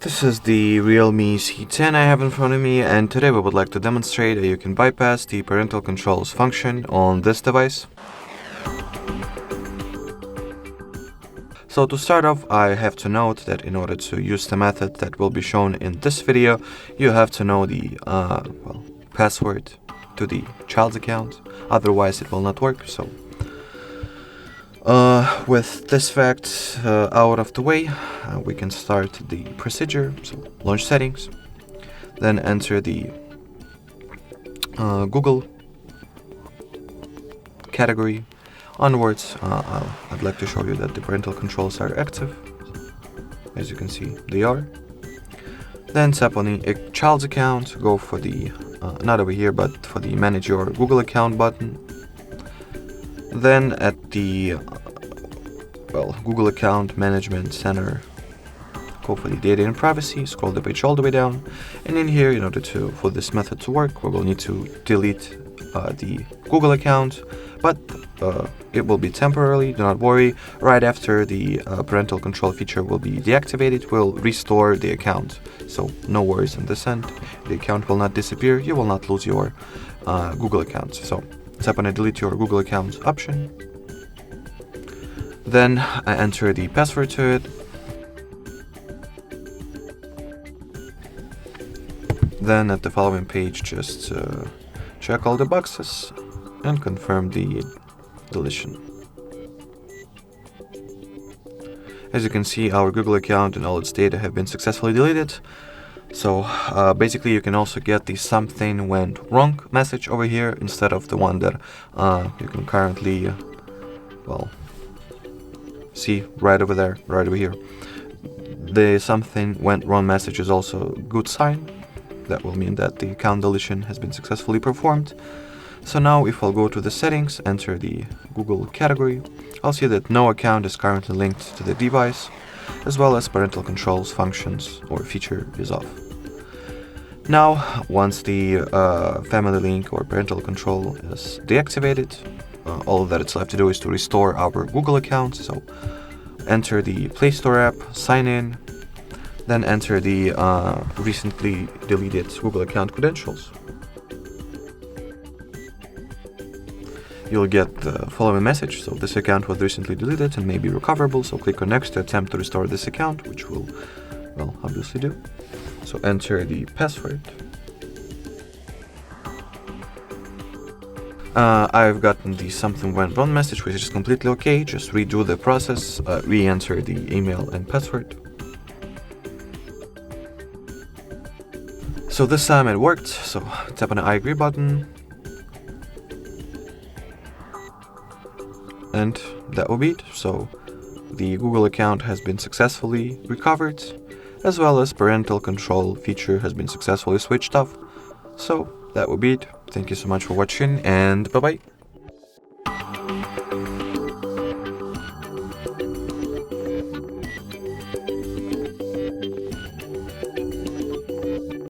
This is the REALME C10 I have in front of me, and today we would like to demonstrate how you can bypass the parental controls function on this device. So to start off, I have to note that in order to use the method that will be shown in this video, you have to know the password to the child's account, otherwise it will not work. So with this fact out of the way, we can start the procedure. So launch settings, then enter the Google category. Onwards, I'd like to show you that the parental controls are active. As you can see, they are. Then tap on the child's account, go for the, not over here, but for the manage your Google account button. Then at the Google account management center, go for the data and privacy, scroll the page all the way down, and in here, in order for this method to work, we will need to delete the Google account, but it will be temporarily, do not worry. Right after the parental control feature will be deactivated, we'll restore the account, so no worries on this end. The account will not disappear, you will not lose your Google account. So tap on the delete your Google account option, then I enter the password to it. Then at the following page, just check all the boxes and confirm the deletion. As you can see, our Google account and all its data have been successfully deleted. So basically you can also get the something went wrong message over here instead of the one that you can currently see right over there, right over here. The something went wrong message is also a good sign. That will mean that the account deletion has been successfully performed. So now if I'll go to the settings, enter the Google category, I'll see that no account is currently linked to the device, as well as parental controls functions or feature is off. Now, once the family link or parental control is deactivated, all that it's left to do is to restore our Google account. So enter the Play Store app, sign in, then enter the recently deleted Google account credentials. You'll get the following message: so this account was recently deleted and may be recoverable, so click on next to attempt to restore this account, which will, obviously do. So enter the password. I've gotten the something went wrong message, which is completely okay. Just redo the process, re-enter the email and password. So this time it worked, so tap on the I agree button. And that will be it. So the Google account has been successfully recovered, as well as parental control feature has been successfully switched off. So that will be it. Thank you so much for watching, and bye-bye.